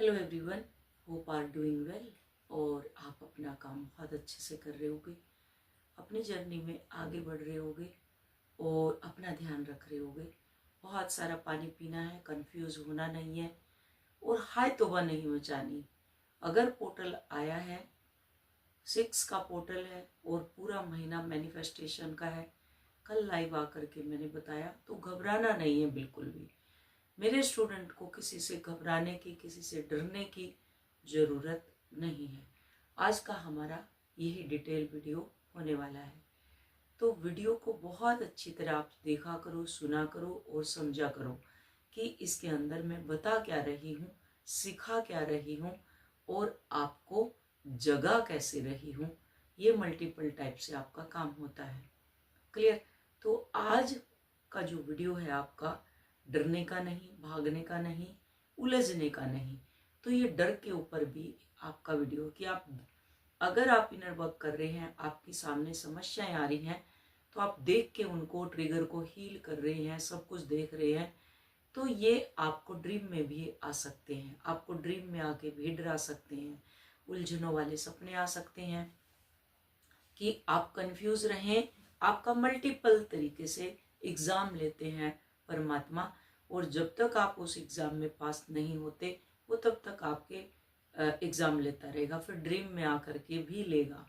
Hello everyone, hope are doing well और आप अपना काम बहुत अच्छे से कर रहे होगे, अपनी जर्नी में आगे बढ़ रहे होगे और अपना ध्यान रख रहे होगे। बहुत सारा पानी पीना है, कंफ्यूज होना नहीं है और हाय तौबा नहीं मचानी। अगर पोर्टल आया है, 6 का पोर्टल है और पूरा महीना मैनिफेस्टेशन का है, कल लाइव आकर के मैंने बताया, तो घबराना नहीं है बिल्कुल भी। मेरे स्टूडेंट को किसी से घबराने की, किसी से डरने की ज़रूरत नहीं है। आज का हमारा यही डिटेल वीडियो होने वाला है, तो वीडियो को बहुत अच्छी तरह आप देखा करो, सुना करो और समझा करो कि इसके अंदर मैं बता क्या रही हूँ, सिखा क्या रही हूँ और आपको जगा कैसे रही हूँ। ये मल्टीपल टाइप से आपका काम होता है। क्लियर? तो आज का जो वीडियो है आपका डरने का नहीं, भागने का नहीं, उलझने का नहीं। तो ये डर के ऊपर भी आपका वीडियो कि आप अगर आप इनर वर्क कर रहे हैं, आपके सामने समस्याएं आ रही हैं, तो आप देख के उनको ट्रिगर को हील कर रहे हैं, सब कुछ देख रहे हैं, तो ये आपको ड्रीम में भी आ सकते हैं। आपको ड्रीम में आके भी डरा सकते हैं, उलझनों वाले सपने आ सकते हैं कि आप कंफ्यूज रहें। आपका मल्टीपल तरीके से एग्ज़ाम लेते हैं परमात्मा, और जब तक आप उस एग्ज़ाम में पास नहीं होते वो तब तक आपके एग्ज़ाम लेता रहेगा, फिर ड्रीम में आकर के भी लेगा।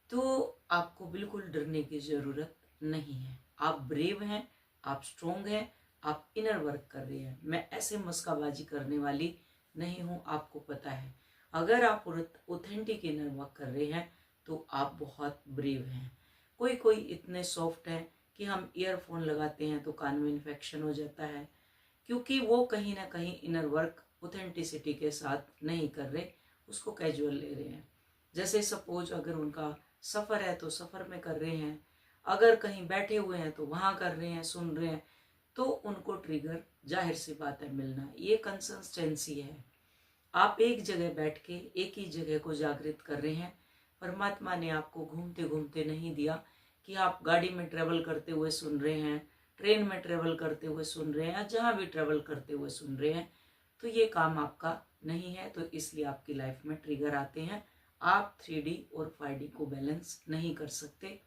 तो आपको बिल्कुल डरने की ज़रूरत नहीं है। आप ब्रेव हैं, आप स्ट्रोंग हैं, आप इनर वर्क कर रहे हैं। मैं ऐसे मस्काबाजी करने वाली नहीं हूँ, आपको पता है। अगर आप ऑथेंटिक इनर वर्क कर रहे हैं तो आप बहुत ब्रेव हैं। कोई कोई इतने सॉफ्ट है कि हम ईयरफोन लगाते हैं तो कान में इन्फेक्शन हो जाता है, क्योंकि वो कहीं ना कहीं इनर वर्क ऑथेंटिसिटी के साथ नहीं कर रहे, उसको कैजुअल ले रहे हैं। जैसे सपोज अगर उनका सफ़र है तो सफ़र में कर रहे हैं, अगर कहीं बैठे हुए हैं तो वहाँ कर रहे हैं, सुन रहे हैं, तो उनको ट्रिगर जाहिर सी बात है मिलना। ये कंसिस्टेंसी है। आप एक जगह बैठ के एक ही जगह को जागृत कर रहे हैं। परमात्मा ने आपको घूमते घूमते नहीं दिया कि आप गाड़ी में ट्रेवल करते हुए सुन रहे हैं, ट्रेन में ट्रेवल करते हुए सुन रहे हैं, या जहाँ भी ट्रेवल करते हुए सुन रहे हैं। तो ये काम आपका नहीं है, तो इसलिए आपकी लाइफ में ट्रिगर आते हैं। आप 3D और 5D को बैलेंस नहीं कर सकते,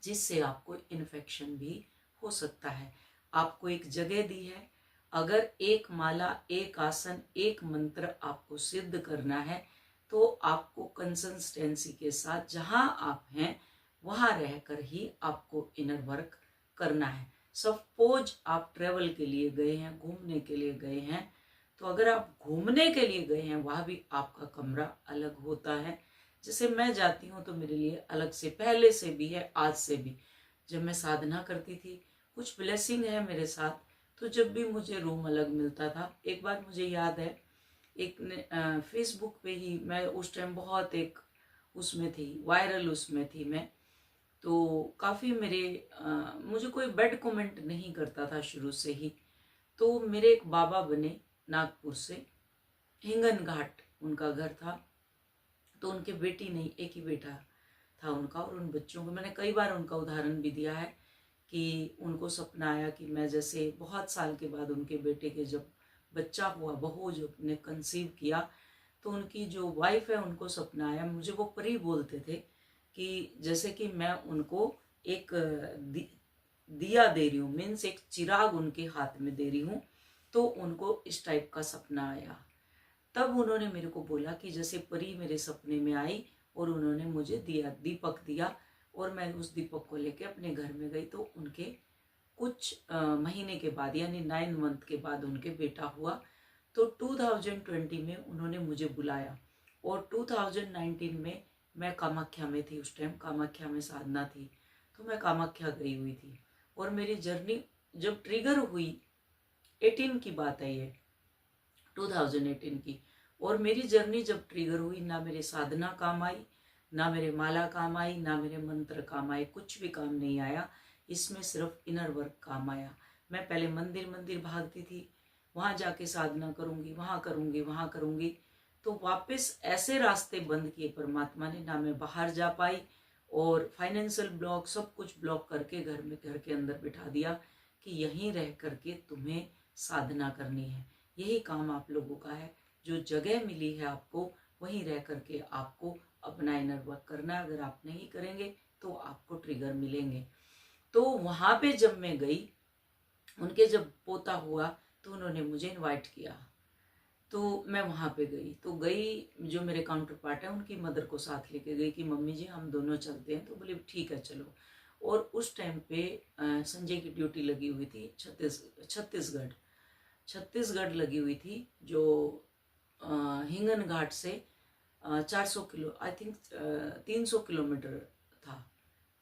जिससे आपको इन्फेक्शन भी हो सकता है। आपको एक जगह दी है, अगर एक माला, एक आसन, एक मंत्र आपको सिद्ध करना है तो आपको कंसिस्टेंसी के साथ जहां आप हैं वहां रहकर ही आपको इनर वर्क करना है। सपोज आप ट्रेवल के लिए गए हैं, घूमने के लिए गए हैं, तो अगर आप घूमने के लिए गए हैं वहाँ भी आपका कमरा अलग होता है। जैसे मैं जाती हूँ तो मेरे लिए अलग से पहले से भी है, आज से भी। जब मैं साधना करती थी, कुछ ब्लेसिंग है मेरे साथ, तो जब भी मुझे रूम अलग मिलता था। एक बार मुझे याद है, एक फेसबुक पे ही मैं उस टाइम बहुत एक उसमें थी, वायरल उसमें थी मैं, तो काफ़ी मेरे मुझे कोई बैड कमेंट नहीं करता था शुरू से ही। तो मेरे एक बाबा बने नागपुर से, हिंगन घाट उनका घर था। तो उनके बेटी नहीं, एक ही बेटा था उनका, और उन बच्चों को मैंने कई बार उनका उदाहरण भी दिया है कि उनको सपना आया कि मैं जैसे बहुत साल के बाद उनके बेटे के जब बच्चा हुआ, बहू जब ने कंसीव किया, तो उनकी जो वाइफ है उनको सपना आया, मुझे वो परी बोलते थे कि जैसे कि मैं उनको एक दिया दे रही हूँ, मीन्स एक चिराग उनके हाथ में दे रही हूँ। तो उनको इस टाइप का सपना आया। तब उन्होंने मेरे को बोला कि जैसे परी मेरे सपने में आई और उन्होंने मुझे दिया, दीपक दिया, और मैं उस दीपक को लेके अपने घर में गई। तो उनके कुछ महीने के बाद, यानी 9 मंथ के बाद उनके बेटा हुआ। तो 2020 में उन्होंने मुझे बुलाया, और 2019 में मैं कामाख्या में थी। उस टाइम कामाख्या में साधना थी, तो मैं कामाख्या गई हुई थी। और मेरी जर्नी जब ट्रिगर हुई, 18 की बात है ये, 2018 की, और मेरी जर्नी जब ट्रिगर हुई, ना मेरे साधना काम आई, ना मेरे माला काम आई, ना मेरे मंत्र काम आए, कुछ भी काम नहीं आया। इसमें सिर्फ इनर वर्क काम आया। मैं पहले मंदिर मंदिर भागती थी, वहाँ जाके साधना करूँगी, वहाँ करूँगी, वहाँ करूँगी, तो वापस ऐसे रास्ते बंद किए परमात्मा ने, ना मैं बाहर जा पाई, और फाइनेंशियल ब्लॉक, सब कुछ ब्लॉक करके घर के अंदर बिठा दिया कि यहीं रह करके तुम्हें साधना करनी है। यही काम आप लोगों का है जो जगह मिली है आपको वहीं रह करके आपको अपना इनर वर्क करना है। अगर आप नहीं करेंगे तो आपको ट्रिगर मिलेंगे। तो वहां पे जब मैं गई, उनके जब पोता हुआ तो उन्होंने मुझे इनवाइट किया, तो मैं वहां पे गई। तो गई, जो मेरे काउंटर पार्ट है उनकी मदर को साथ लेके गई कि मम्मी जी हम दोनों चलते हैं। तो बोले ठीक है चलो। और उस टाइम पे संजय की ड्यूटी लगी हुई थी छत्तीसगढ़ लगी हुई थी, जो हिंगन घाट से 400 किलो, आई थिंक 300 किलोमीटर था।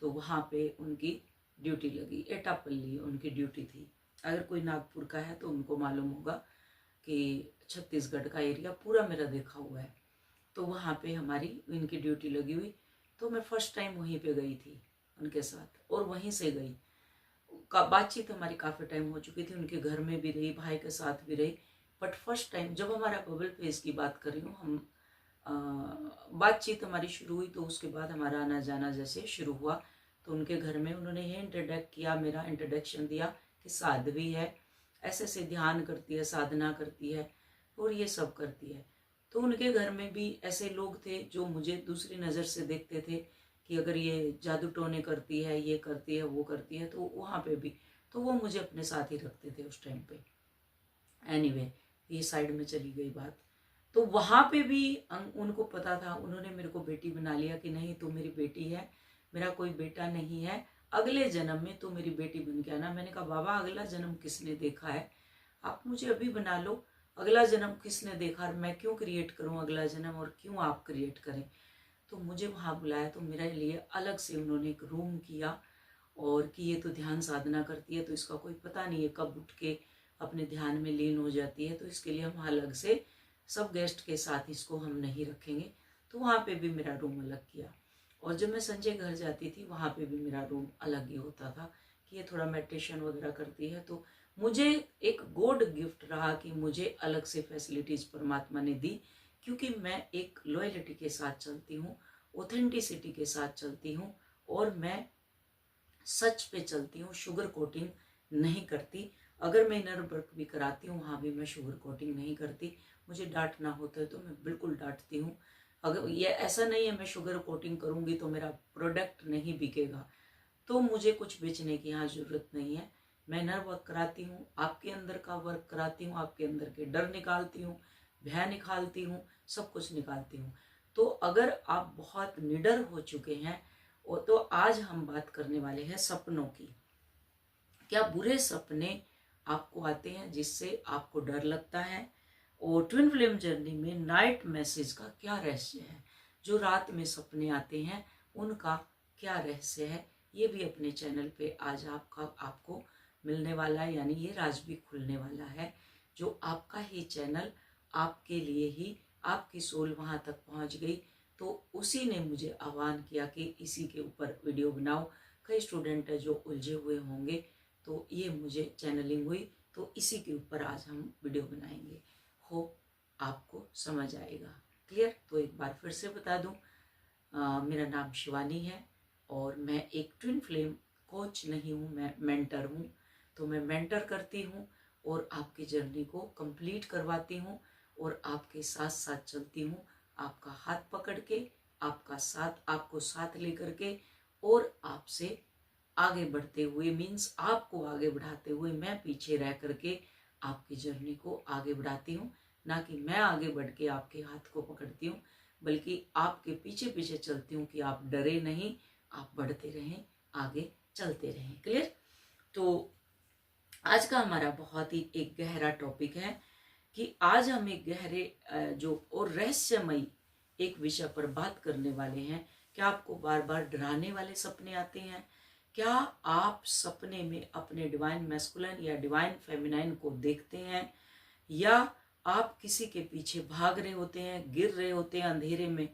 तो वहाँ पे उनकी ड्यूटी लगी, एटापल्ली उनकी ड्यूटी थी। अगर कोई नागपुर का है तो उनको मालूम होगा कि छत्तीसगढ़ का एरिया पूरा मेरा देखा हुआ है। तो वहाँ पे हमारी इनकी ड्यूटी लगी हुई, तो मैं फर्स्ट टाइम वहीं पे गई थी उनके साथ, और वहीं से गई। बातचीत हमारी काफ़ी टाइम हो चुकी थी, उनके घर में भी रही, भाई के साथ भी रही। बट फर्स्ट टाइम जब हमारा बबल फेज की बात कर रही हूँ, हम बातचीत हमारी शुरू हुई, तो उसके बाद हमारा आना जाना जैसे शुरू हुआ। तो उनके घर में उन्होंने ये इंट्रोडक्ट किया, मेरा इंट्रोडक्शन दिया कि साध्वी है, ऐसे ऐसे ध्यान करती है, साधना करती है और ये सब करती है। तो उनके घर में भी ऐसे लोग थे जो मुझे दूसरी नज़र से देखते थे कि अगर ये जादू टोने करती है, ये करती है, वो करती है, तो वहाँ पे भी तो वो मुझे अपने साथ ही रखते थे उस टाइम पे। एनीवे, ये साइड में चली गई बात। तो वहाँ पे भी उनको पता था, उन्होंने मेरे को बेटी बना लिया कि नहीं तू मेरी बेटी है, मेरा कोई बेटा नहीं है, अगले जन्म में तू मेरी बेटी बन के आना। मैंने कहा बाबा अगला जन्म किसने देखा है, आप मुझे अभी बना लो। अगला जन्म किसने देखा, मैं क्यों क्रिएट करूं अगला जन्म, और क्यों आप क्रिएट करें। तो मुझे वहाँ बुलाया, तो मेरे लिए अलग से उन्होंने एक रूम किया, और कि ये तो ध्यान साधना करती है, तो इसका कोई पता नहीं है कब उठ के अपने ध्यान में लीन हो जाती है, तो इसके लिए हम अलग से सब गेस्ट के साथ इसको हम नहीं रखेंगे। तो वहाँ पे भी मेरा रूम अलग किया। और जब मैं संजय घर जाती थी वहाँ पे भी मेरा रूम अलग ही होता था कि ये थोड़ा मेडिटेशन वगैरह करती है। तो मुझे एक गॉड गिफ्ट रहा कि मुझे अलग से फैसिलिटीज परमात्मा ने दी, क्योंकि मैं एक लॉयल्टी के साथ चलती हूँ, ऑथेंटिसिटी के साथ चलती हूँ, और मैं सच पे चलती हूँ, शुगर कोटिंग नहीं करती। अगर मैं इनर वर्क भी कराती हूँ वहाँ भी मैं शुगर कोटिंग नहीं करती। मुझे डांटना होता है तो मैं बिल्कुल डांटती हूँ। अगर ये ऐसा नहीं है मैं शुगर कोटिंग करूँगी तो मेरा प्रोडक्ट नहीं बिकेगा, तो मुझे कुछ बेचने की यहाँ ज़रूरत नहीं है। मैं इनर वर्क कराती हूँ, आपके अंदर का वर्क कराती हूँ, आपके अंदर के डर निकालती हूँ, भय निकालती हूँ, सब कुछ निकालती हूँ। तो अगर आप बहुत निडर हो चुके हैं, तो आज हम बात करने वाले हैं सपनों की। क्या बुरे सपने आपको आते हैं जिससे आपको डर लगता है, और ट्विन फ्लेम जर्नी में नाइट मैसेज का क्या रहस्य है, जो रात में सपने आते हैं उनका क्या रहस्य है, ये भी अपने चैनल पे आज आपको मिलने वाला है। यानी ये राज भी खुलने वाला है, जो आपका ही चैनल आपके लिए ही, आपकी सोल वहां तक पहुंच गई तो उसी ने मुझे आह्वान किया कि इसी के ऊपर वीडियो बनाओ। कई स्टूडेंट है जो उलझे हुए होंगे, तो ये मुझे चैनलिंग हुई, तो इसी के ऊपर आज हम वीडियो बनाएंगे। होप आपको समझ आएगा। क्लियर? तो एक बार फिर से बता दूं, मेरा नाम शिवानी है और मैं एक ट्विन फ्लेम कोच नहीं हूँ, मैं मेंटर हूँ। तो मैं मेंटर करती हूँ और आपकी जर्नी को कंप्लीट करवाती हूँ, और आपके साथ साथ चलती हूँ, आपका हाथ पकड़ के, आपको साथ लेकर के, और आपसे आगे बढ़ते हुए, मीन्स आपको आगे बढ़ाते हुए मैं पीछे रह करके आपकी जर्नी को आगे बढ़ाती हूँ। ना कि मैं आगे बढ़ के आपके हाथ को पकड़ती हूँ, बल्कि आपके पीछे पीछे चलती हूँ कि आप डरे नहीं, आप बढ़ते रहें, आगे चलते रहें। क्लियर? तो आज का हमारा बहुत ही एक गहरा टॉपिक है कि आज हम एक गहरे जो और रहस्यमयी एक विषय पर बात करने वाले हैं। क्या आपको बार बार डराने वाले सपने आते हैं? क्या आप सपने में अपने डिवाइन मैस्कुलिन या डिवाइन फेमिनाइन को देखते हैं, या आप किसी के पीछे भाग रहे होते हैं, गिर रहे होते हैं, अंधेरे में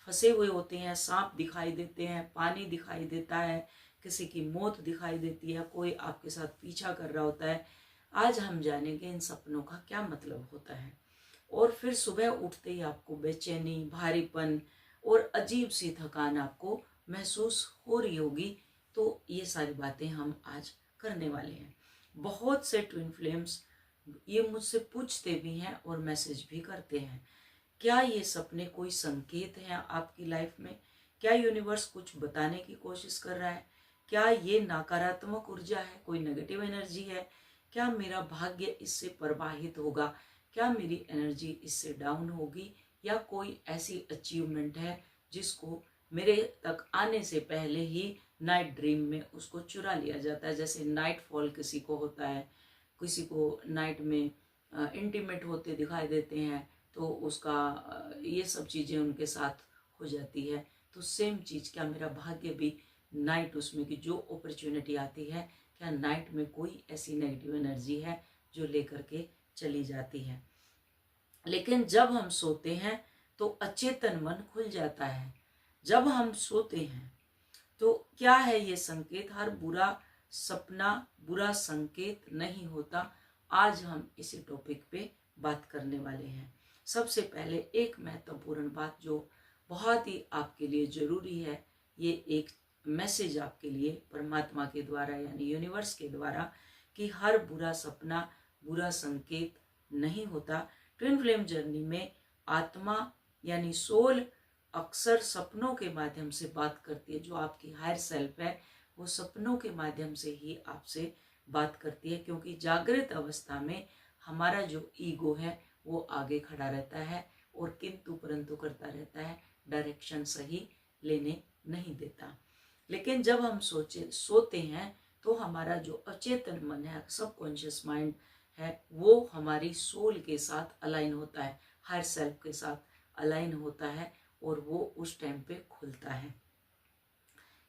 फंसे हुए होते हैं, सांप दिखाई देते हैं, पानी दिखाई देता है, किसी की मौत दिखाई देती है, कोई आपके साथ पीछा कर रहा होता है। आज हम जानेंगे इन सपनों का क्या मतलब होता है, और फिर सुबह उठते ही आपको बेचैनी, भारीपन और अजीब सी थकान आपको महसूस हो रही होगी। तो ये सारी बातें हम आज करने वाले हैं। बहुत से ट्विन फ्लेम्स ये मुझसे पूछते भी हैं और मैसेज भी करते हैं। क्या ये सपने कोई संकेत हैं आपकी लाइफ में? क्या यूनिवर्स कुछ बताने की कोशिश कर रहा है? क्या ये नकारात्मक ऊर्जा है, कोई नेगेटिव एनर्जी है? क्या मेरा भाग्य इससे प्रभावित होगा? क्या मेरी एनर्जी इससे डाउन होगी? या कोई ऐसी अचीवमेंट है जिसको मेरे तक आने से पहले ही नाइट ड्रीम में उसको चुरा लिया जाता है? जैसे नाइट फॉल किसी को होता है, किसी को नाइट में इंटीमेट होते दिखाई देते हैं, तो उसका ये सब चीज़ें उनके साथ हो जाती है। तो सेम चीज़, क्या मेरा भाग्य भी नाइट, उसमें की जो अपॉर्चुनिटी आती है, क्या नाइट में कोई ऐसी नेगेटिव एनर्जी है जो लेकर के चली जाती है? लेकिन जब हम सोते हैं तो अचेतन मन खुल जाता है। जब हम सोते हैं तो क्या है ये संकेत? हर बुरा सपना बुरा संकेत नहीं होता। आज हम इसी टॉपिक पे बात करने वाले हैं। सबसे पहले एक महत्वपूर्ण बात जो बहुत ही आपके लिए जरूरी है, ये एक मैसेज आपके लिए परमात्मा के द्वारा यानी यूनिवर्स के द्वारा, कि हर बुरा सपना बुरा संकेत नहीं होता। ट्विन फ्लेम जर्नी में आत्मा यानी सोल अक्सर सपनों के माध्यम से बात करती है। जो आपकी हायर सेल्फ है वो सपनों के माध्यम से ही आपसे बात करती है, क्योंकि जागृत अवस्था में हमारा जो ईगो है वो आगे खड़ा रहता है और किंतु परंतु करता रहता है, डायरेक्शन सही लेने नहीं देता। लेकिन जब हम सोते हैं तो हमारा जो अचेतन मन है, सबकॉन्शियस माइंड है, वो हमारी सोल के साथ अलाइन होता है, हायर सेल्फ के साथ अलाइन होता है और वो उस टाइम पे खुलता है।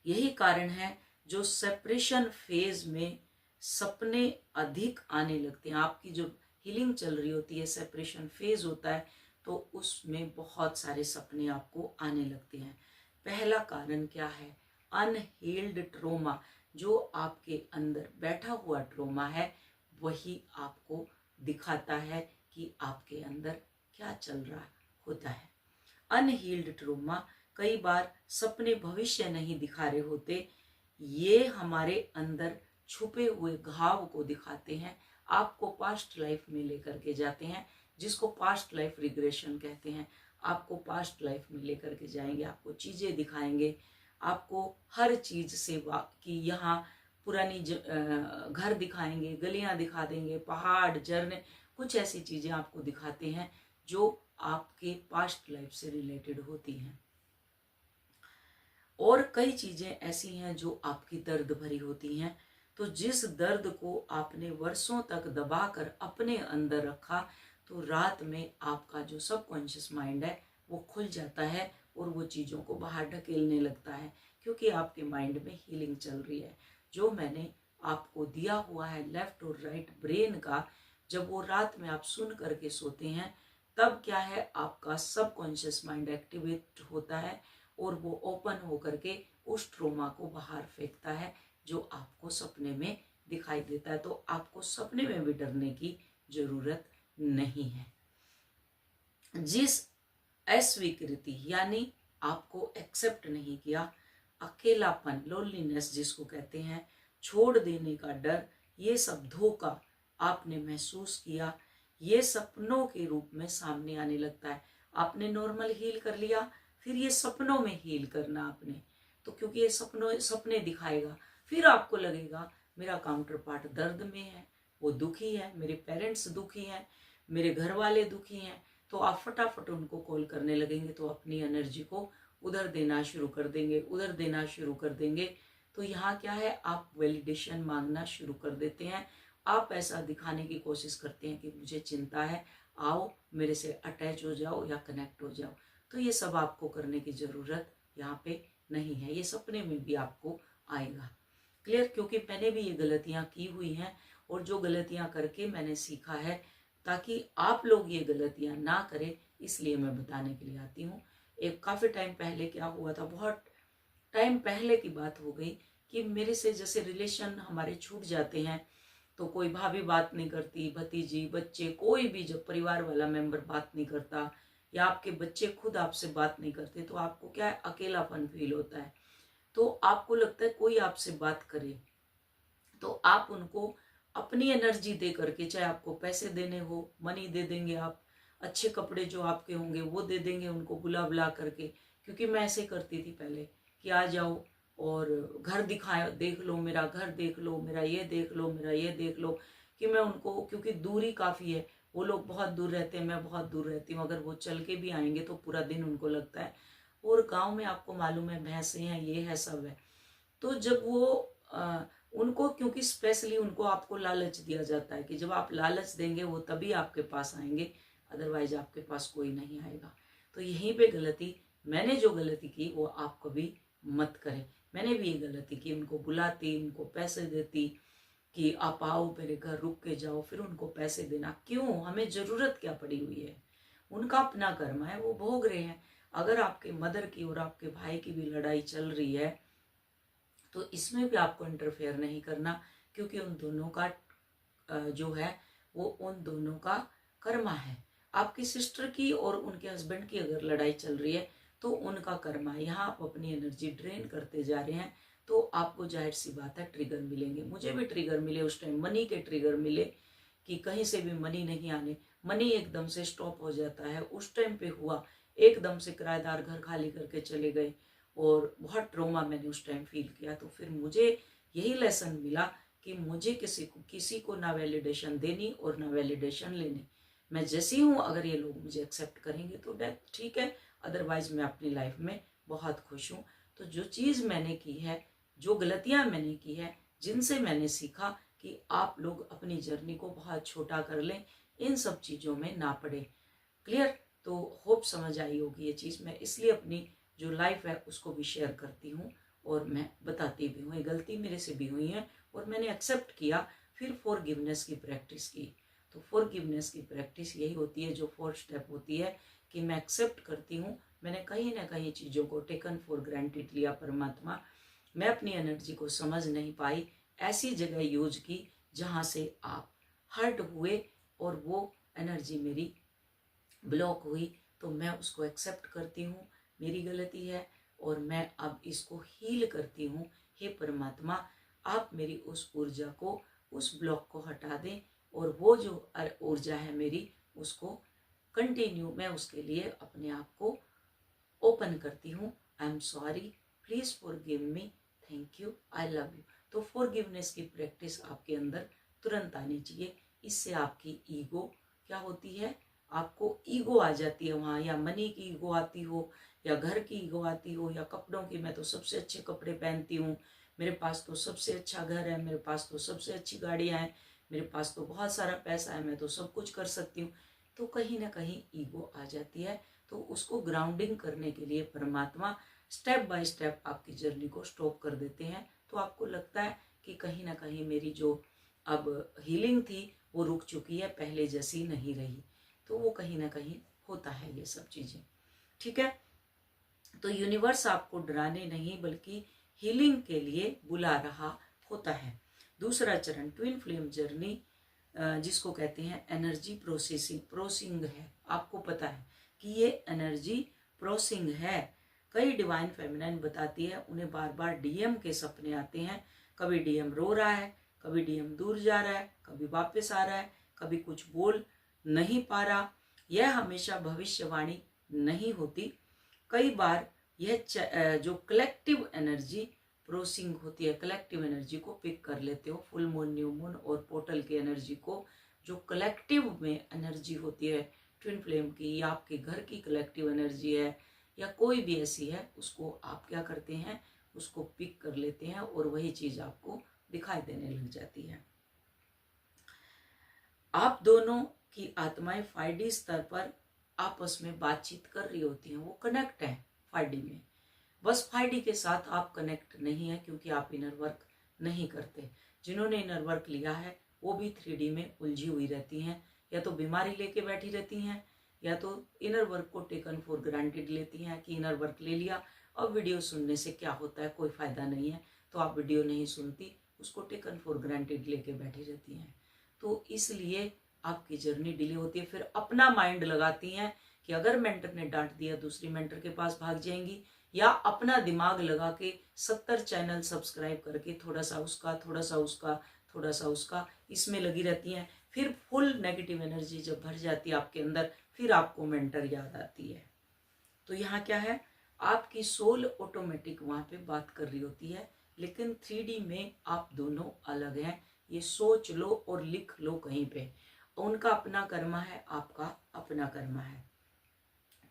यही कारण है जो सेपरेशन फेज में सपने अधिक आने लगते हैं। आपकी जो हीलिंग चल रही होती है, सेपरेशन फेज होता है, तो उसमें बहुत सारे सपने आपको आने लगते हैं। पहला कारण क्या है? Unhealed trauma. जो आपके अंदर बैठा हुआ ट्रोमा है वही आपको दिखाता है कि आपके अंदर क्या चल रहा होता है। अनहील्ड ट्रोमा कई बार सपने भविष्य नहीं दिखा रहे होते, ये हमारे अंदर छुपे हुए घाव को दिखाते हैं, आपको पास्ट लाइफ में लेकर के जाते हैं, जिसको पास्ट लाइफ रिग्रेशन कहते हैं। आपको पास्ट लाइफ में लेकर के जाएंगे, आपको चीजें दिखाएंगे, आपको हर चीज से कि यहाँ पुरानी घर दिखाएंगे, गलियां दिखा देंगे, पहाड़, झरने, कुछ ऐसी चीजें आपको दिखाते हैं जो आपके पास्ट लाइफ से रिलेटेड होती हैं। और कई चीजें ऐसी हैं जो आपकी दर्द भरी होती हैं। तो जिस दर्द को आपने वर्षों तक दबाकर अपने अंदर रखा, तो रात में आपका जो सबकॉन्शियस माइंड है वो खुल जाता है और वो चीज़ों को बाहर ढकेलने लगता है, क्योंकि आपके माइंड में हीलिंग चल रही है। जो मैंने आपको दिया हुआ है लेफ्ट और राइट ब्रेन का, जब वो रात में आप सुन करके सोते हैं, तब क्या है, आपका सबकॉन्शियस माइंड एक्टिवेट होता है और वो ओपन होकर के उस ट्रोमा को बाहर फेंकता है जो आपको सपने में दिखाई देता है। तो आपको सपने में भी डरने की जरूरत नहीं है। जिस अस्वीकृति यानी आपको एक्सेप्ट नहीं किया, अकेलापन, लोनलीनेस जिसको कहते हैं, छोड़ देने का डर, ये सब धोखा आपने महसूस किया, ये सपनों के रूप में सामने आने लगता है। आपने नॉर्मल हील कर लिया, फिर ये सपनों में हील करना आपने, तो क्योंकि ये सपने दिखाएगा, फिर आपको लगेगा मेरा काउंटर पार्ट दर्द में है, वो दुखी है, मेरे पेरेंट्स दुखी हैं, मेरे घर वाले दुखी हैं, तो आप फटाफट उनको कॉल करने लगेंगे, तो अपनी एनर्जी को उधर देना शुरू कर देंगे, उधर देना शुरू कर देंगे। तो यहाँ क्या है, आप वैलिडेशन मांगना शुरू कर देते हैं। आप ऐसा दिखाने की कोशिश करते हैं कि मुझे चिंता है, आओ मेरे से अटैच हो जाओ या कनेक्ट हो जाओ। तो ये सब आपको करने की जरूरत यहाँ पे नहीं है, ये सपने में भी आपको आएगा। क्लियर? क्योंकि मैंने भी ये गलतियां की हुई हैं और जो गलतियां करके मैंने सीखा है, ताकि आप लोग ये गलतियां ना करें, इसलिए मैं बताने के लिए आती हूँ। एक काफी टाइम पहले क्या हुआ था, बहुत टाइम पहले की बात हो गई, कि मेरे से जैसे रिलेशन हमारे छूट जाते हैं, तो कोई भाभी बात नहीं करती, भतीजी, बच्चे, कोई भी जब परिवार वाला मेंबर बात नहीं करता, या आपके बच्चे खुद आपसे बात नहीं करते, तो आपको क्या है, अकेलापन फील होता है। तो आपको लगता है कोई आपसे बात करे, तो आप उनको अपनी एनर्जी दे करके, चाहे आपको पैसे देने हो, मनी दे देंगे आप, अच्छे कपड़े जो आपके होंगे वो दे देंगे उनको बुला बुला करके। क्योंकि मैं ऐसे करती थी पहले कि आ जाओ और घर दिखाए, देख लो मेरा घर, देख लो मेरा ये, देख लो मेरा ये, देख लो। कि मैं उनको, क्योंकि दूरी काफ़ी है, वो लोग बहुत दूर रहते हैं, मैं बहुत दूर रहती हूँ, अगर वो चल के भी आएंगे तो पूरा दिन उनको लगता है। और गांव में आपको मालूम है भैंसे हैं, ये है, सब है। तो जब वो उनको, क्योंकि स्पेशली उनको आपको लालच दिया जाता है कि जब आप लालच देंगे वो तभी आपके पास आएंगे, अदरवाइज आपके पास कोई नहीं आएगा। तो यहीं पे गलती, मैंने जो गलती की वो आप कभी मत करें। मैंने भी ये गलती की, उनको बुलाती, उनको पैसे देती कि आप आओ मेरे घर, रुक के जाओ, फिर उनको पैसे देना। क्यों? हमें जरूरत क्या पड़ी हुई है? उनका अपना कर्म है, वो भोग रहे हैं। अगर आपके मदर की और आपके भाई की भी लड़ाई चल रही है तो इसमें भी आपको इंटरफेयर नहीं करना, क्योंकि उन दोनों का जो है वो उन दोनों का कर्मा है। आपकी सिस्टर की और उनके हस्बैंड की अगर लड़ाई चल रही है तो उनका कर्मा है। यहाँ आप अपनी एनर्जी ड्रेन करते जा रहे हैं तो आपको जाहिर सी बात है ट्रिगर मिलेंगे। मुझे भी ट्रिगर मिले उस टाइम, मनी के ट्रिगर मिले कि कहीं से भी मनी नहीं आने, मनी एकदम से स्टॉप हो जाता है। उस टाइम पे हुआ, एकदम से किराएदार घर खाली करके चले गए और बहुत ट्रोमा मैंने उस टाइम फील किया। तो फिर मुझे यही लेसन मिला कि मुझे किसी को ना वैलिडेशन देनी और ना वैलिडेशन लेनी। मैं जैसी हूँ, अगर ये लोग मुझे एक्सेप्ट करेंगे तो ठीक है, अदरवाइज मैं अपनी लाइफ में बहुत खुश हूँ। तो जो चीज़ मैंने की है, जो गलतियाँ मैंने की है, जिनसे मैंने सीखा कि आप लोग अपनी जर्नी को बहुत छोटा कर लें, इन सब चीज़ों में ना पड़े। क्लियर? तो होप समझ आई होगी ये चीज़। मैं इसलिए अपनी जो लाइफ है उसको भी शेयर करती हूँ और मैं बताती भी हूँ। ये गलती मेरे से भी हुई है और मैंने एक्सेप्ट किया, फिर फॉरगिवनेस की प्रैक्टिस की। तो फॉरगिवनेस की प्रैक्टिस यही होती है, जो 4 स्टेप होती है कि मैं एक्सेप्ट करती हूँ। मैंने कहीं ना कहीं चीज़ों को टेकन फॉर ग्रांटेड लिया। परमात्मा, मैं अपनी एनर्जी को समझ नहीं पाई, ऐसी जगह यूज की जहाँ से आप हर्ट हुए और वो एनर्जी मेरी ब्लॉक हुई। तो मैं उसको एक्सेप्ट करती हूँ, मेरी गलती है और मैं अब इसको हील करती हूँ। हे परमात्मा, आप मेरी उस ऊर्जा को, उस ब्लॉक को हटा दें और वो जो ऊर्जा है मेरी, उसको कंटिन्यू, मैं उसके लिए अपने आप को ओपन करती हूँ। I am sorry, please forgive me, thank you, I love you. तो फॉरगिवनेस की प्रैक्टिस आपके अंदर तुरंत आनी चाहिए। इससे आपकी ईगो क्या होती है, आपको ईगो आ जाती है वहाँ, या मनी की ईगो आती हो, या घर की ईगो आती हो, या कपड़ों की, मैं तो सबसे अच्छे कपड़े पहनती हूँ, मेरे पास तो सबसे अच्छा घर है, मेरे पास तो सबसे अच्छी गाड़ियाँ हैं, मेरे पास तो बहुत सारा पैसा है, मैं तो सब कुछ कर सकती हूँ। तो कहीं ना कहीं ईगो आ जाती है। तो उसको ग्राउंडिंग करने के लिए परमात्मा स्टेप बाय स्टेप आपकी जर्नी को स्टॉप कर देते हैं। तो आपको लगता है कि कहीं ना कहीं मेरी जो अब हीलिंग थी वो रुक चुकी है, पहले जैसी नहीं रही। तो वो कहीं ना कहीं होता है ये सब चीज़ें। ठीक है? तो यूनिवर्स आपको डराने नहीं बल्कि हीलिंग के लिए बुला रहा होता है। दूसरा चरण ट्विन फ्लेम जर्नी, जिसको कहते हैं एनर्जी प्रोसिंग है। आपको पता है कि ये एनर्जी प्रोसिंग है। कई डिवाइन फेमिनाइन बताती है उन्हें बार बार डीएम के सपने आते हैं। कभी डीएम रो रहा है, कभी डीएम दूर जा रहा है, कभी वापस आ रहा है, कभी कुछ बोल नहीं पा रहा। यह हमेशा भविष्यवाणी नहीं होती। कई बार यह जो कलेक्टिव एनर्जी प्रोसिंग होती है, कलेक्टिव एनर्जी को पिक कर लेते हो। फुल मून, न्यू मून और पोर्टल की एनर्जी को, जो कलेक्टिव में एनर्जी होती है ट्विन फ्लेम की, या आपके घर की कलेक्टिव एनर्जी है, या कोई भी ऐसी है, उसको आप क्या करते हैं, उसको पिक कर लेते हैं और वही चीज आपको दिखाई देने लग जाती है। आप दोनों की आत्माएं 5D स्तर पर आपस में बातचीत कर रही होती हैं, वो कनेक्ट है 5D में। बस 5D के साथ आप कनेक्ट नहीं है क्योंकि आप इनर वर्क नहीं करते। जिन्होंने इनर वर्क लिया है वो भी 3D में उलझी हुई रहती हैं, या तो बीमारी लेके बैठी रहती हैं, या तो इनर वर्क को टेकन फॉर ग्रांटेड लेती हैं कि इनर वर्क ले लिया, अब वीडियो सुनने से क्या होता है, कोई फायदा नहीं है, तो आप वीडियो नहीं सुनती, उसको टेकन फॉर ग्रांटेड लेके बैठी रहती हैं। तो इसलिए आपकी जर्नी डिले होती है। फिर अपना माइंड लगाती हैं कि अगर मेंटर ने डांट दिया दूसरी मेंटर के पास भाग जाएंगी, या अपना दिमाग लगा के 70 चैनल सब्सक्राइब करके थोड़ा सा उसका, थोड़ा सा उसका, थोड़ा सा उसका इसमें लगी रहती हैं, फिर फुल नेगेटिव एनर्जी जब भर जाती है आपके अंदर, फिर आपको मेंटर याद आती है। तो यहाँ क्या है, आपकी सोल ऑटोमेटिक वहाँ पे बात कर रही होती है, लेकिन 3D में आप दोनों अलग हैं। ये सोच लो और लिख लो कहीं पे, उनका अपना कर्मा है, आपका अपना कर्मा है।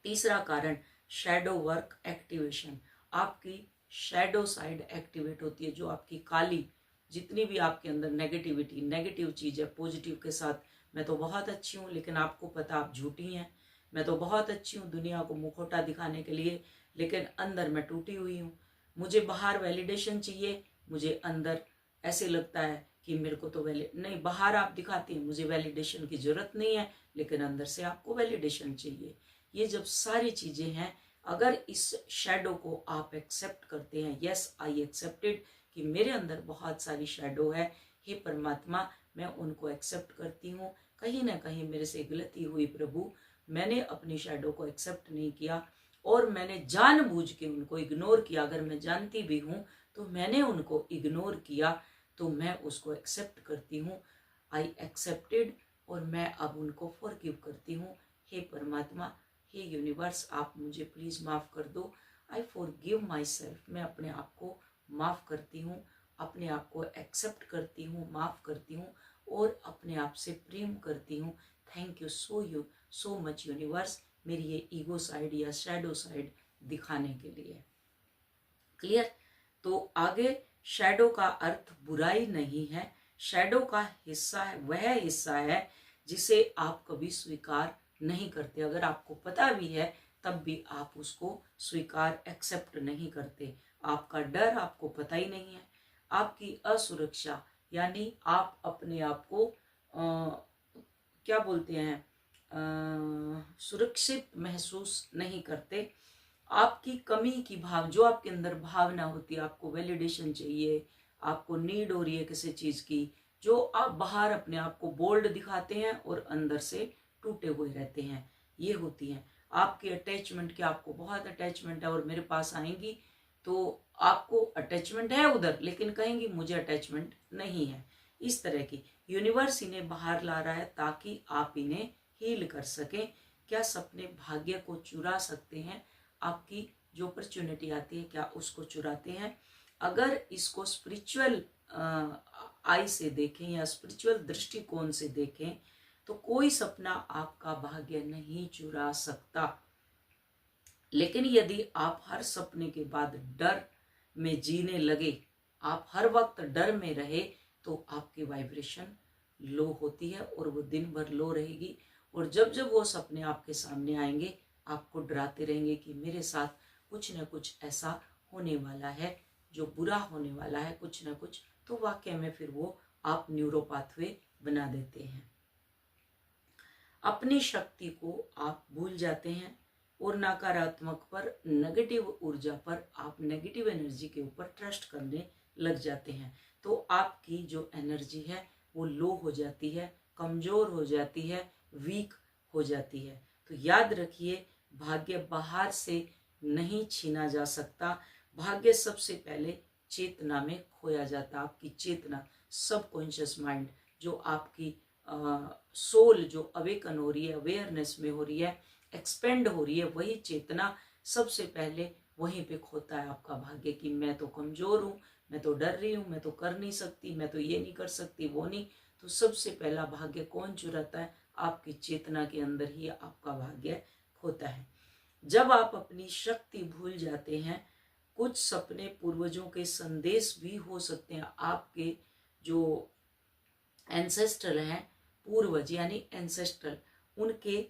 तीसरा कारण, शैडो वर्क एक्टिवेशन। आपकी शैडो साइड एक्टिवेट होती है, जो आपकी काली जितनी भी आपके अंदर नेगेटिविटी, नेगेटिव चीज है, पॉजिटिव के साथ मैं तो बहुत अच्छी हूँ, लेकिन आपको पता आप झूठी हैं। मैं तो बहुत अच्छी हूँ दुनिया को मुखौटा दिखाने के लिए, लेकिन अंदर मैं टूटी हुई हूँ। मुझे बाहर वैलिडेशन चाहिए, मुझे अंदर ऐसे लगता है कि मेरे को तो नहीं, बाहर आप दिखाती हैं मुझे वैलिडेशन की जरूरत नहीं है, लेकिन अंदर से आपको वैलिडेशन चाहिए। ये जब सारी चीजें हैं, अगर इस शैडो को आप एक्सेप्ट करते हैं, यस आई एक्सेप्टेड, कि मेरे अंदर बहुत सारी शैडो है, हे परमात्मा मैं उनको एक्सेप्ट करती हूँ, कहीं ना कहीं मेरे से गलती हुई प्रभु, मैंने अपनी शैडो को एक्सेप्ट नहीं किया और मैंने जानबूझ के उनको इग्नोर किया। अगर मैं जानती भी हूँ तो मैंने उनको इग्नोर किया, तो मैं उसको एक्सेप्ट करती हूँ, आई एक्सेप्टेड, और मैं अब उनको फॉरगिव करती हूँ। हे परमात्मा, हे यूनिवर्स, आप मुझे प्लीज माफ कर दो। आई फॉरगिव माई सेल्फ, मैं अपने आप को माफ करती हूँ, अपने आप को एक्सेप्ट करती हूँ, माफ करती हूँ और अपने आप से प्रेम करती हूँ। Thank you so much universe, मेरी ये ईगो साइड या शैडो साइड दिखाने के लिए। क्लियर? तो आगे, शैडो का अर्थ बुराई नहीं है, शैडो का हिस्सा है, वह हिस्सा है जिसे आप कभी स्वीकार नहीं करते। अगर आपको पता भी है तब भी आप उसको स्वीकार, एक्सेप्ट नहीं करते। आपका डर आपको पता ही नहीं है, आपकी असुरक्षा, यानी आप अपने आप को क्या बोलते हैं, सुरक्षित महसूस नहीं करते। आपकी कमी की भाव, जो आपके अंदर भावना होती है, आपको वैलिडेशन चाहिए, आपको नीड हो रही है किसी चीज की, जो आप बाहर अपने आप को बोल्ड दिखाते हैं और अंदर से टूटे हुए रहते हैं, ये होती हैं। आपकी अटैचमेंट की, आपको बहुत अटैचमेंट है और मेरे पास आएंगी तो आपको अटैचमेंट है उधर, लेकिन कहेंगी मुझे अटैचमेंट नहीं है। इस तरह की यूनिवर्स इन्हें बाहर ला रहा है ताकि आप इन्हें हील कर सकें। क्या सपने भाग्य को चुरा सकते हैं? आपकी जो अपॉर्चुनिटी आती है, क्या उसको चुराते हैं? अगर इसको स्पिरिचुअल आई से देखें या स्पिरिचुअल दृष्टिकोण से देखें, तो कोई सपना आपका भाग्य नहीं चुरा सकता। लेकिन यदि आप हर सपने के बाद डर में जीने लगे, आप हर वक्त डर में रहे, तो आपकी वाइब्रेशन लो होती है और वो दिन भर लो रहेगी। और जब जब वो सपने आपके सामने आएंगे, आपको डराते रहेंगे कि मेरे साथ कुछ न कुछ ऐसा होने वाला है, जो बुरा होने वाला है, कुछ न कुछ। तो वाकई में फिर वो आप न्यूरो पाथवे बना देते हैं। अपनी शक्ति को आप भूल जाते हैं और नकारात्मक पर, नेगेटिव ऊर्जा पर, आप नेगेटिव एनर्जी के ऊपर ट्रस्ट करने लग जाते हैं। तो आपकी जो एनर्जी है वो लो हो जाती है, कमजोर हो जाती है, वीक हो जाती है। तो याद रखिए, भाग्य बाहर से नहीं छीना जा सकता। भाग्य सबसे पहले चेतना में खोया जाता। आपकी चेतना, सबकॉन्शियस माइंड, जो आपकी सोल जो अवेकन हो रही है, अवेयरनेस में हो रही है, एक्सपेंड हो रही है, वही चेतना सबसे पहले वहीं पे खोता है आपका भाग्य, कि मैं तो कमजोर हूँ, मैं तो डर रही हूँ, मैं तो कर नहीं सकती, मैं तो ये नहीं कर सकती, वो नहीं। तो सबसे पहला भाग्य कौन चुराता है? आपकी चेतना के अंदर ही आपका भाग्य खोता है। जब आप अपनी शक्ति भूल जाते हैं, कुछ सपने पूर्वजों के संदेश भी हो सकते हैं। आपके जो एंसेस्ट्रल हैं, पूर्वज यानी एंसेस्ट्रल, उनके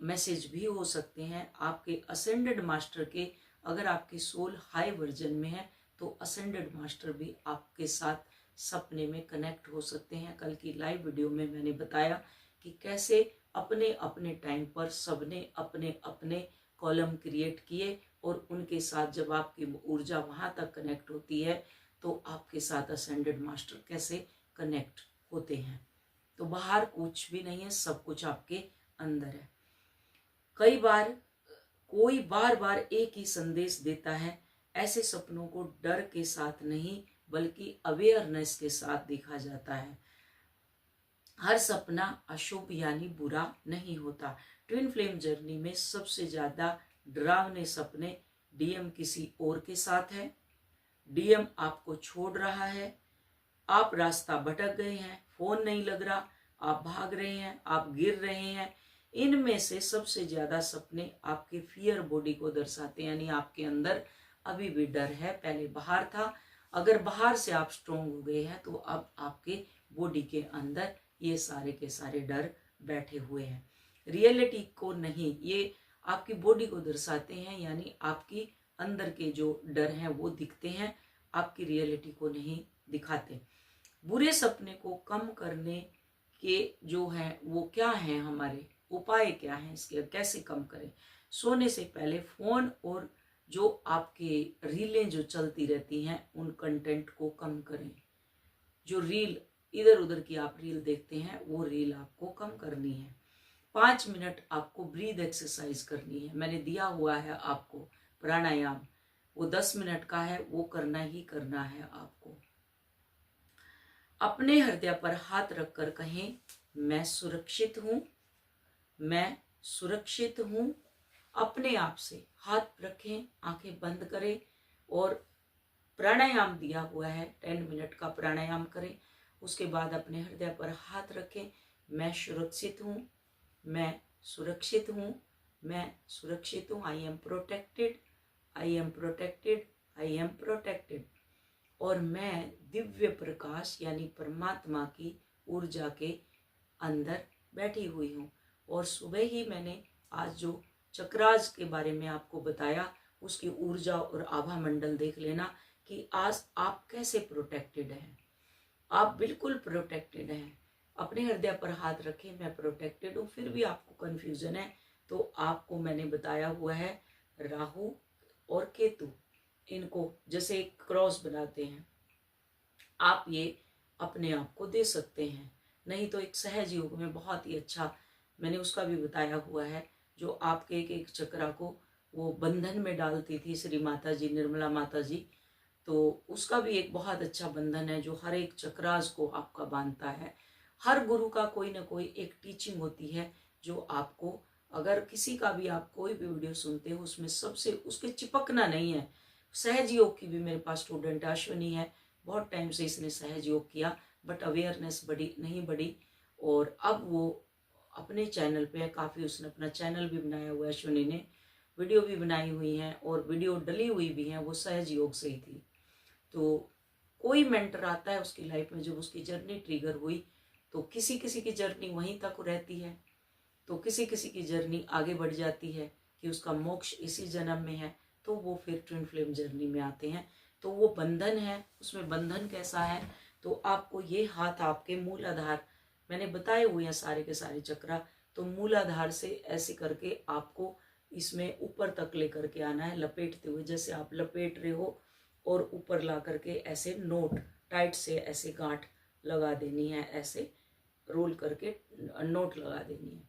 मैसेज भी हो सकते हैं। आपके असेंडेड मास्टर के, अगर आपकी सोल हाई वर्जन में है तो असेंडेड मास्टर भी आपके साथ सपने में कनेक्ट हो सकते हैं। कल की लाइव वीडियो में मैंने बताया कि कैसे अपने अपने टाइम पर सबने अपने अपने कॉलम क्रिएट किए और उनके साथ जब आपकी ऊर्जा वहां तक कनेक्ट होती है तो आपके साथ असेंडेड मास्टर कैसे कनेक्ट होते हैं। तो बाहर कुछ भी नहीं है, सब कुछ आपके अंदर है। कई बार कोई बार बार एक ही संदेश देता है। ऐसे सपनों को डर के साथ नहीं बल्कि अवेयरनेस के साथ देखा जाता है। हर सपना अशुभ यानी बुरा नहीं होता। ट्विन फ्लेम जर्नी में सबसे ज्यादा डरावने सपने डीएम किसी और के साथ है, डीएम आपको छोड़ रहा है, आप रास्ता भटक गए हैं, फोन नहीं लग रहा, आप भाग रहे हैं, आप गिर रहे हैं। इनमें से सबसे ज्यादा सपने आपके फियर बॉडी को दर्शाते हैं, यानी आपके अंदर अभी भी डर है, पहले बाहर था, अगर बाहर से आप स्ट्रोंग हो गए हैं तो अब आपके बॉडी के अंदर ये सारे के सारे डर बैठे हुए हैं। रियलिटी को नहीं, ये आपकी बॉडी को दर्शाते हैं, यानी आपकी अंदर के जो डर हैं वो दिखते हैं, आपकी रियलिटी को नहीं दिखाते। बुरे सपने को कम करने के जो है वो क्या है, हमारे उपाय क्या है, इसके कैसे कम करें। सोने से पहले फोन और जो आपके रीलें जो चलती रहती हैं उन कंटेंट को कम करें। जो रील इधर उधर की आप रील देखते हैं वो रील आपको कम करनी है। 5 मिनट आपको ब्रीद एक्सरसाइज करनी है, मैंने दिया हुआ है आपको प्राणायाम, वो 10 मिनट का है, वो करना ही करना है आपको। अपने हृदय पर हाथ रखकर कहें, मैं सुरक्षित हूं, मैं सुरक्षित हूं। अपने आप से हाथ रखें, आंखें बंद करें और प्राणायाम दिया हुआ है 10 मिनट का प्राणायाम करें। उसके बाद अपने हृदय पर हाथ रखें, मैं सुरक्षित हूं, मैं सुरक्षित हूं, मैं सुरक्षित हूं। I am protected, I am protected, I am protected. और मैं दिव्य प्रकाश यानी परमात्मा की ऊर्जा के अंदर बैठी हुई हूँ। और सुबह ही मैंने आज जो चक्रास के बारे में आपको बताया, उसकी ऊर्जा और आभा मंडल देख लेना कि आज आप कैसे प्रोटेक्टेड हैं। आप बिल्कुल प्रोटेक्टेड हैं। अपने हृदय पर हाथ रखें, मैं प्रोटेक्टेड हूँ। फिर भी आपको कंफ्यूजन है तो आपको मैंने बताया हुआ है, राहु और केतु, इनको जैसे एक क्रॉस बनाते हैं, आप ये अपने आप को दे सकते हैं। नहीं तो एक सहज योग में बहुत ही अच्छा मैंने उसका भी बताया हुआ है, जो आपके एक एक चक्रा को वो बंधन में डालती थी श्री माता जी, निर्मला माता जी। तो उसका भी एक बहुत अच्छा बंधन है जो हर एक चक्रास को आपका बांधता है। हर गुरु का कोई ना कोई एक टीचिंग होती है जो आपको, अगर किसी का भी आप कोई भी वीडियो सुनते हो उसमें सबसे उसके चिपकना नहीं है। सहज योग की भी मेरे पास स्टूडेंट अश्विनी है, बहुत टाइम से इसने सहज योग किया बट अवेयरनेस बड़ी नहीं बढ़ी, और अब वो अपने चैनल पे काफ़ी, उसने अपना चैनल भी बनाया हुआ है, अश्विनी ने वीडियो भी बनाई हुई हैं और वीडियो डली हुई भी हैं, वो सहज योग से ही थी। तो कोई मेंटर आता है उसकी लाइफ में, जब उसकी जर्नी ट्रिगर हुई तो किसी किसी की जर्नी वहीं तक रहती है, तो किसी किसी की जर्नी आगे बढ़ जाती है कि उसका मोक्ष इसी जन्म में है, तो वो फिर ट्विन फ्लेम जर्नी में आते हैं। तो वो बंधन है, उसमें बंधन कैसा है, तो आपको ये हाथ आपके मूलाधार, मैंने बताए हुए हैं सारे के सारे चक्रा, तो मूलाधार से ऐसे करके आपको इसमें ऊपर तक लेकर के आना है, लपेटते हुए, जैसे आप लपेट रहे हो, और ऊपर ला करके ऐसे नोट टाइट से ऐसे गांठ लगा देनी है, ऐसे रोल करके नोट लगा देनी है।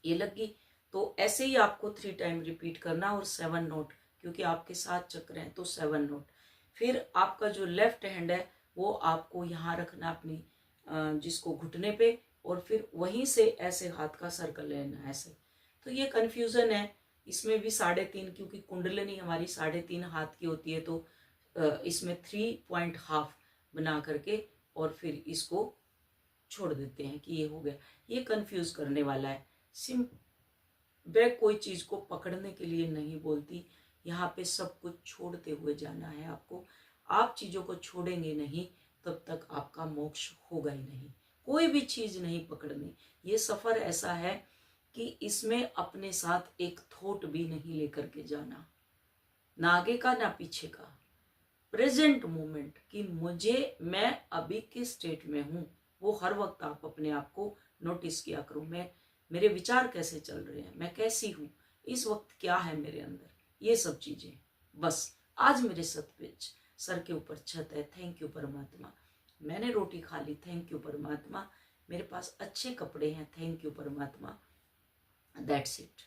ये लगी तो ऐसे ही आपको 3 टाइम रिपीट करना, और 7 नोट, क्योंकि आपके 7 चक्र हैं तो 7 नोट। फिर आपका जो लेफ्ट हैंड है वो आपको यहाँ रखना अपनी जिसको घुटने पे, और फिर वहीं से ऐसे हाथ का सर्कल लेना ऐसे। तो ये कंफ्यूजन है इसमें भी 3.5, क्योंकि कुंडलिनी हमारी 3.5 हाथ की होती है, तो इसमें 3.5 बना करके और फिर इसको छोड़ देते हैं कि ये हो गया। ये कंफ्यूज करने वाला है। मैं कोई चीज को पकड़ने के लिए नहीं बोलती, यहाँ पे सब कुछ छोड़ते हुए जाना है आपको। आप चीजों को छोड़ेंगे नहीं तब तक आपका मोक्ष होगा ही नहीं। कोई भी चीज नहीं पकड़नी। ये सफर ऐसा है कि इसमें अपने साथ एक थॉट भी नहीं लेकर के जाना, ना आगे का ना पीछे का। प्रेजेंट मोमेंट कि मुझे, मैं अभी किस स्टेट में हूँ, वो हर वक्त आप अपने आप को नोटिस किया करो। मैं, मेरे विचार कैसे चल रहे हैं, मैं कैसी हूँ, इस वक्त क्या है मेरे अंदर, ये सब चीजें। बस आज मेरे सर के ऊपर छत है, थैंक यू परमात्मा। मैंने रोटी खा ली, थैंक यू परमात्मा। मेरे पास अच्छे कपड़े हैं, थैंक यू परमात्मा। दैट्स इट,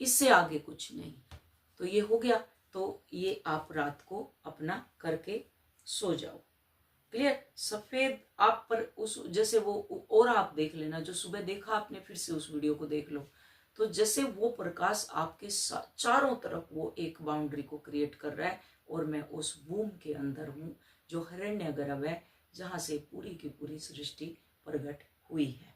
इससे आगे कुछ नहीं। तो ये हो गया। तो ये आप रात को अपना करके सो जाओ। क्लियर? सफेद आप पर उस जैसे वो, और आप देख लेना, जो सुबह देखा आपने फिर से उस वीडियो को देख लो, तो जैसे वो प्रकाश आपके चारों तरफ वो एक बाउंड्री को क्रिएट कर रहा है, और मैं उस बूम के अंदर हूँ जो हिरण्य गर्भ है, जहां से पूरी की पूरी सृष्टि प्रकट हुई है।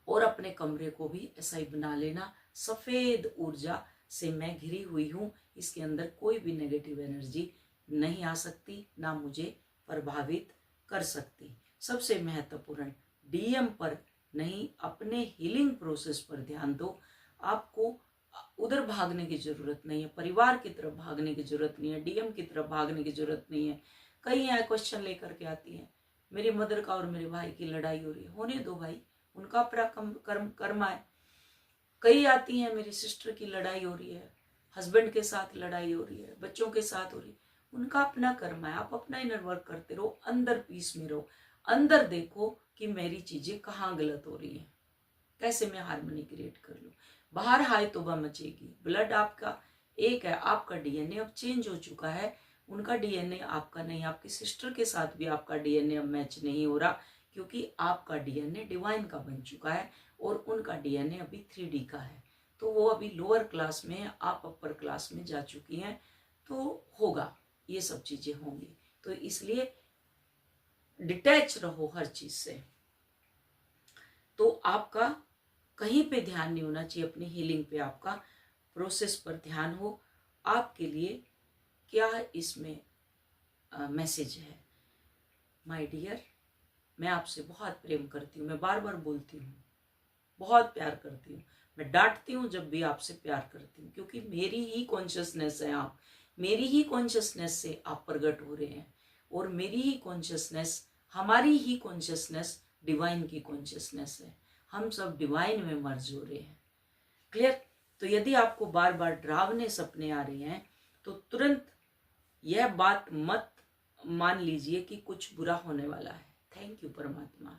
और अपने कमरे को भी ऐसा ही बना लेना, सफेद ऊर्जा से मैं घिरी हुई हूँ, इसके अंदर कोई भी नेगेटिव एनर्जी नहीं आ सकती, ना मुझे प्रभावित कर सकती। सबसे महत्वपूर्ण, डीएम पर नहीं, अपने हीलिंग प्रोसेस पर ध्यान दो। आपको उधर भागने की जरूरत नहीं है, परिवार की तरफ भागने की जरूरत नहीं है, डीएम की तरफ भागने की जरूरत नहीं है। कई यहाँ क्वेश्चन लेकर के आती हैं, मेरी मदर का और मेरे भाई की लड़ाई हो रही है। होने दो भाई, उनका अपना कर्म है। कई आती हैं, मेरी सिस्टर की लड़ाई हो रही है, हस्बैंड के साथ लड़ाई हो रही है, बच्चों के साथ हो रही है, उनका अपना कर्म है। आप अपना इनर वर्क करते रहो, अंदर पीस में रहो, अंदर देखो कि मेरी चीजें कहाँ गलत हो रही हैं, कैसे मैं हार्मनी क्रिएट कर लूं। बाहर हाय तोबा मचेगी। ब्लड आपका एक है, आपका डीएनए अब चेंज हो चुका है, उनका डीएनए आपका नहीं, आपकी सिस्टर के साथ भी आपका डीएनए अब मैच नहीं हो रहा, क्योंकि आपका डीएनए डिवाइन का बन चुका है और उनका डीएनए अभी 3D का है। तो वो अभी लोअर क्लास में है, आप अपर क्लास में जा चुकी हैं, तो होगा, ये सब चीजें होंगी। तो इसलिए डिटैच रहो हर चीज से। तो आपका कहीं पे ध्यान नहीं होना चाहिए, अपनी हीलिंग पे आपका प्रोसेस पर ध्यान हो। आपके लिए क्या इसमें मैसेज है? माय डियर, मैं आपसे बहुत प्रेम करती हूँ, मैं बार बार बोलती हूँ, बहुत प्यार करती हूँ। मैं डांटती हूँ जब भी आपसे प्यार करती हूँ, क्योंकि मेरी ही कॉन्शियसनेस है आप, मेरी ही कॉन्शियसनेस से आप प्रकट हो रहे हैं, और मेरी ही कॉन्शियसनेस, हमारी ही कॉन्शियसनेस डिवाइन की कॉन्शियसनेस है। हम सब डिवाइन में मर्ज हो रहे हैं। क्लियर? तो यदि आपको बार बार डरावने सपने आ रहे हैं, तो तुरंत यह बात मत मान लीजिए कि कुछ बुरा होने वाला है। थैंक यू परमात्मा,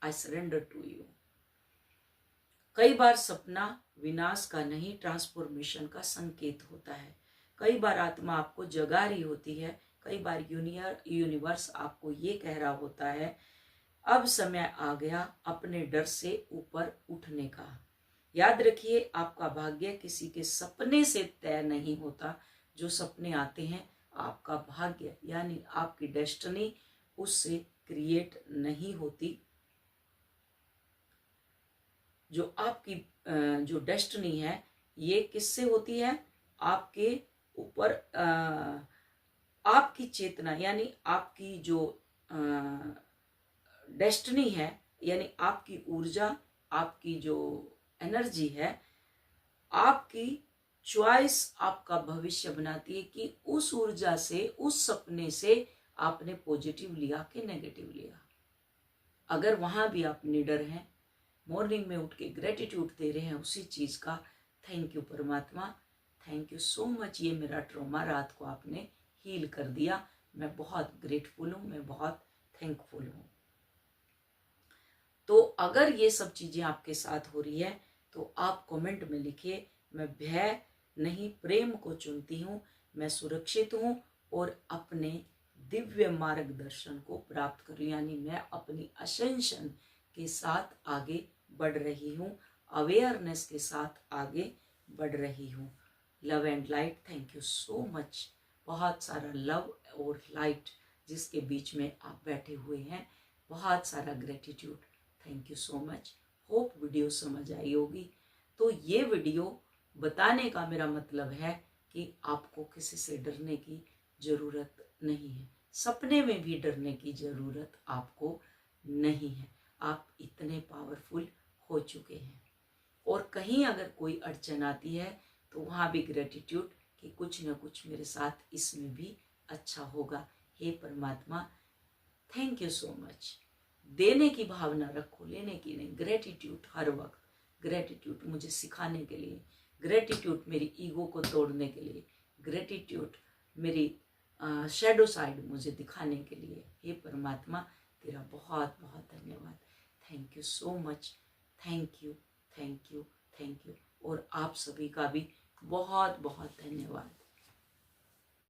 आई सरेंडर टू यू। कई बार सपना विनाश का नहीं, ट्रांसफॉर्मेशन का संकेत होता है। कई बार आत्मा आपको जगा रही होती है, कई बार यूनिवर्स आपको ये कह रहा होता है, अब समय आ गया अपने डर से ऊपर उठने का। याद रखिए, आपका भाग्य किसी के सपने से तय नहीं होता। जो सपने आते हैं, आपका भाग्य यानी आपकी डेस्टिनी उससे क्रिएट नहीं होती। जो आपकी जो डेस्टिनी है, ये किससे होती है? आपके ऊपर आपकी चेतना, यानी आपकी जो डेस्टिनी है, यानी आपकी ऊर्जा, आपकी जो एनर्जी है, आपकी चॉइस आपका भविष्य बनाती है कि उस ऊर्जा से, उस सपने से आपने पॉजिटिव लिया कि नेगेटिव लिया। अगर वहां भी आप निडर हैं, मॉर्निंग में उठ के ग्रेटिट्यूड दे रहे हैं उसी चीज का, थैंक यू परमात्मा, थैंक यू सो मच, ये मेरा ट्रॉमा रात को आपने हील कर दिया। मैं बहुत ग्रेटफुल हूँ, मैं बहुत थैंकफुल हूँ। तो अगर ये सब चीजें आपके साथ हो रही है, तो आप कमेंट में लिखिए, मैं भय नहीं प्रेम को चुनती हूँ, मैं सुरक्षित हूँ और अपने दिव्य मार्गदर्शन को प्राप्त कर, यानी मैं अपनी असेंशन के साथ आगे बढ़ रही हूँ, अवेयरनेस के साथ आगे बढ़ रही हूँ। Love and light, thank you so much. बहुत सारा लव और लाइट जिसके बीच में आप बैठे हुए हैं, बहुत सारा gratitude, thank you so much. Hope video समझ आई होगी। तो ये वीडियो बताने का मेरा मतलब है कि आपको किसी से डरने की जरूरत नहीं है, सपने में भी डरने की जरूरत आपको नहीं है। आप इतने पावरफुल हो चुके हैं। और कहीं अगर कोई अड़चन आती है, तो वहां भी ग्रेटिट्यूड कि कुछ न कुछ मेरे साथ इसमें भी अच्छा होगा। हे परमात्मा, थैंक यू सो मच। देने की भावना रखो, लेने की नहीं। ग्रेटिट्यूड हर वक्त, ग्रेटिट्यूड मुझे सिखाने के लिए, ग्रेटिट्यूड मेरी ईगो को तोड़ने के लिए, ग्रेटिट्यूड मेरी शैडो साइड मुझे दिखाने के लिए। हे परमात्मा, तेरा बहुत बहुत धन्यवाद। Thank you so much, thank you, thank you, thank you. और आप सभी का भी बहुत बहुत धन्यवाद।